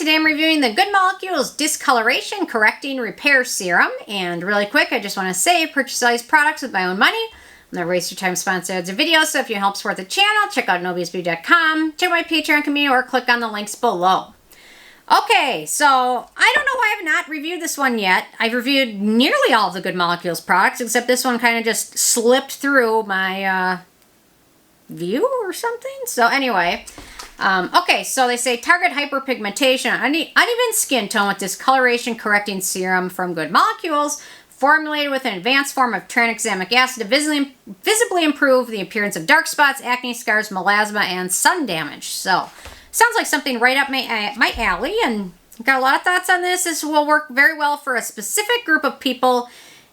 Today I'm reviewing the Good Molecules Discoloration Correcting Repair Serum. And really quick, I just want to say, purchase all these products with my own money. I'm not waste your time sponsoring ads or videos, so if you help support the channel, check out NoBSB.com, check my Patreon community, or click on the links below. Okay, so I don't know why I have not reviewed this one yet. I've reviewed nearly all of the Good Molecules products, except this one kind of just slipped through my view or something. So anyway, okay, so they say target hyperpigmentation, uneven skin tone with discoloration correcting serum from Good Molecules, formulated with an advanced form of tranexamic acid to visibly improve the appearance of dark spots, acne scars, melasma, and sun damage. So, sounds like something right up my alley, and I've got a lot of thoughts on this. This will work very well for a specific group of people,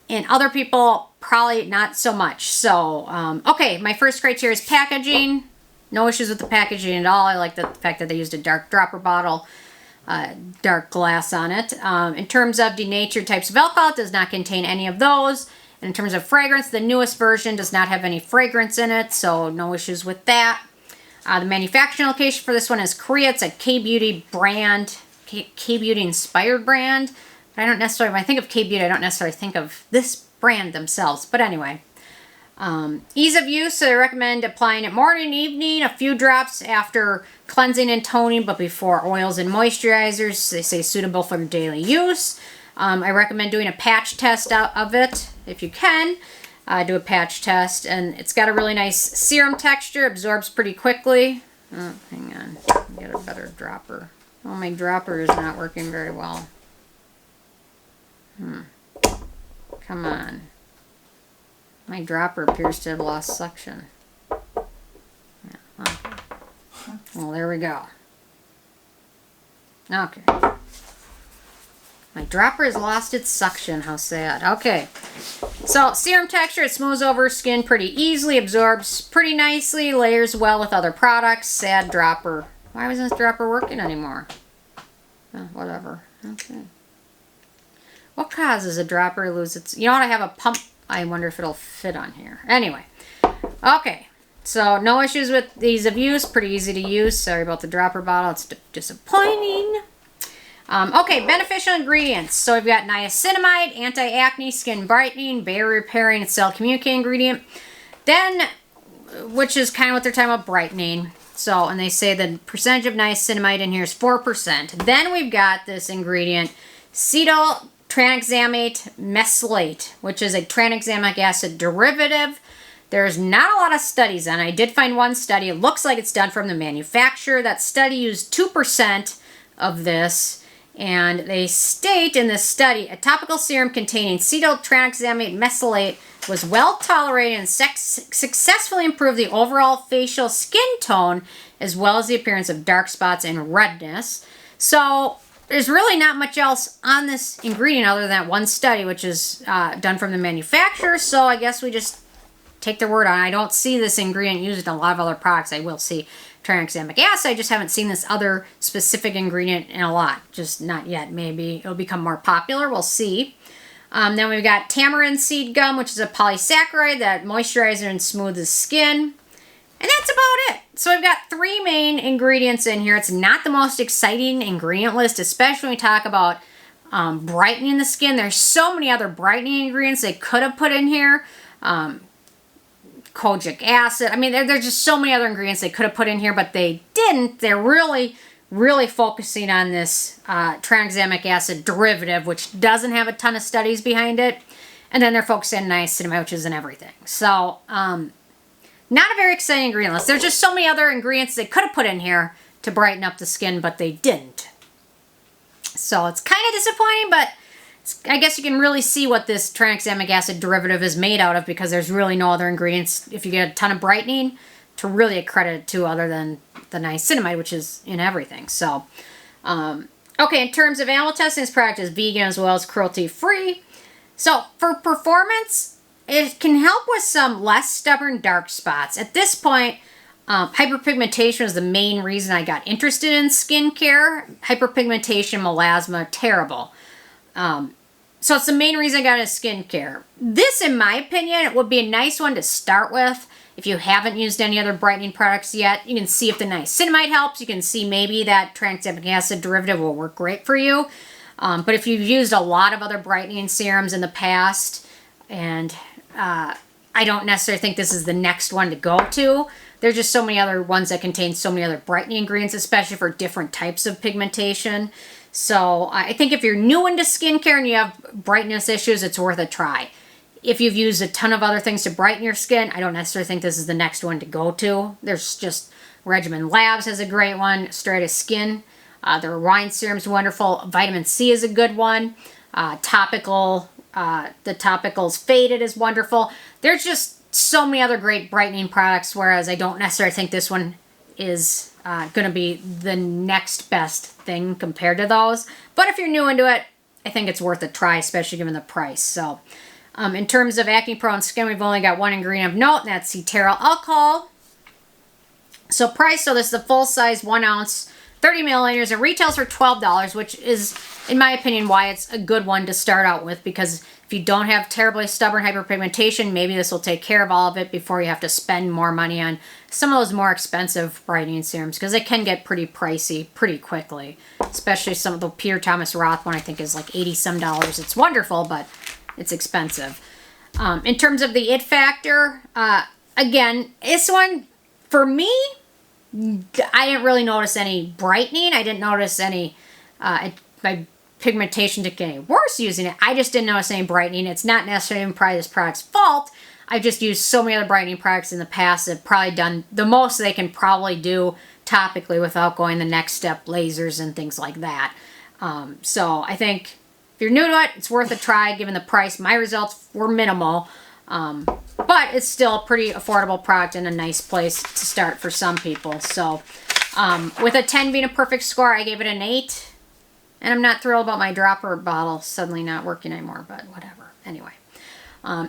and other people probably not so much. So, okay, my first criteria is packaging. No issues with the packaging at all. I like the fact that they used a dark dropper bottle, dark glass on it. In terms of denatured types of alcohol, it does not contain any of those. And in terms of fragrance, the newest version does not have any fragrance in it, so no issues with that. The manufacturing location for this one is Korea. It's a K-Beauty brand, K-Beauty inspired brand. But I don't necessarily, when I think of K-Beauty, I don't necessarily think of this brand themselves. But anyway. Ease of use, so I recommend applying it morning and evening, a few drops after cleansing and toning, but before oils and moisturizers. They say suitable for daily use. I recommend doing a patch test out of it if you can. Do a patch test, and it's got a really nice serum texture, absorbs pretty quickly. Oh, hang on, get a better dropper. Oh, my dropper is not working very well. Come on. My dropper appears to have lost suction. Yeah, okay. Well, there we go. Okay. My dropper has lost its suction. How sad. Okay. So, serum texture, it smooths over skin pretty easily, absorbs pretty nicely, layers well with other products. Sad dropper. Why wasn't this dropper working anymore? Oh, whatever. Okay. What causes a dropper to lose its... You know what? I have a pump... I wonder if it'll fit on here. Anyway. Okay. So, no issues with ease of use. Pretty easy to use. Sorry about the dropper bottle. It's disappointing. Okay, beneficial ingredients. So, we've got niacinamide, anti-acne, skin brightening, barrier repairing, cell communicating ingredient. Then, which is kind of what they're talking about, brightening. So, and they say the percentage of niacinamide in here is 4%. Then we've got this ingredient, Cetyl Tranexamate Mesylate, which is a tranexamic acid derivative. There's not a lot of studies on it. I did find one study. It looks like it's done from the manufacturer. That study used 2% of this, and they state in this study, a topical serum containing Cetyl Tranexamate Mesylate was well tolerated and successfully improved the overall facial skin tone as well as the appearance of dark spots and redness. So there's really not much else on this ingredient other than that one study, which is done from the manufacturer. So I guess we just take their word on it. I don't see this ingredient used in a lot of other products. I will see tranexamic acid. I just haven't seen this other specific ingredient in a lot. Just not yet. Maybe it'll become more popular. We'll see. Then we've got tamarind seed gum, which is a polysaccharide that moisturizes and smooths the skin. And that's about it. So we've got 3 main ingredients in here. It's not the most exciting ingredient list, especially when we talk about brightening the skin. There's so many other brightening ingredients they could have put in here. Kojic acid. I mean, there's just so many other ingredients they could have put in here, but they didn't. They're really, really focusing on this tranexamic acid derivative, which doesn't have a ton of studies behind it. And then they're focusing on niacinamide, which is in everything. So, not a very exciting ingredient list. There's just so many other ingredients they could have put in here to brighten up the skin, but they didn't. So it's kind of disappointing, but I guess you can really see what this tranexamic acid derivative is made out of because there's really no other ingredients, if you get a ton of brightening, to really accredit to other than the niacinamide, which is in everything. So, okay, in terms of animal testing, this product is vegan as well as cruelty-free. So for performance, it can help with some less stubborn dark spots. At this point, hyperpigmentation is the main reason I got interested in skincare. Hyperpigmentation, melasma, terrible. So it's the main reason I got into skincare. This, in my opinion, would be a nice one to start with. If you haven't used any other brightening products yet, you can see if the niacinamide helps. You can see maybe that tranexamic acid derivative will work great for you. But if you've used a lot of other brightening serums in the past, and I don't necessarily think this is the next one to go to. There's just so many other ones that contain so many other brightening ingredients, especially for different types of pigmentation. So I think if you're new into skincare and you have brightness issues, it's worth a try. If you've used a ton of other things to brighten your skin, I don't necessarily think this is the next one to go to. There's just Regimen Labs has a great one. Strata Skin, their wine serum's wonderful. Vitamin C is a good one. The Topicals Faded is wonderful. There's just so many other great brightening products, whereas I don't necessarily think this one is going to be the next best thing compared to those. But if you're new into it, I think it's worth a try, especially given the price. So in terms of acne-prone skin, we've only got one ingredient of note, and that's cetyl alcohol. So price, so this is the full size 1 ounce, 30 milliliters. It retails for $12, which is, in my opinion, why it's a good one to start out with, because if you don't have terribly stubborn hyperpigmentation, maybe this will take care of all of it before you have to spend more money on some of those more expensive brightening serums, because they can get pretty pricey pretty quickly, especially some of the Peter Thomas Roth one I think is like 80 some dollars. It's wonderful, but it's expensive. In terms of the it factor, again, this one, for me, I didn't really notice any brightening. I didn't notice any, my pigmentation didn't get any worse using it. I just didn't notice any brightening. It's not necessarily even probably this product's fault. I've just used so many other brightening products in the past that have probably done the most they can probably do topically without going the next step, lasers and things like that. So I think if you're new to it, it's worth a try given the price. My results were minimal, but it's still a pretty affordable product and a nice place to start for some people. So with a 10 being a perfect score, I gave it an 8. And I'm not thrilled about my dropper bottle suddenly not working anymore, but whatever. Anyway,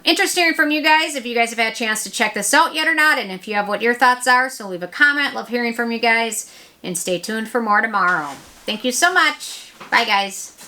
interested hearing from you guys, if you guys have had a chance to check this out yet or not, and if you have what your thoughts are. So leave a comment. Love hearing from you guys, and stay tuned for more tomorrow. Thank you so much. Bye, guys.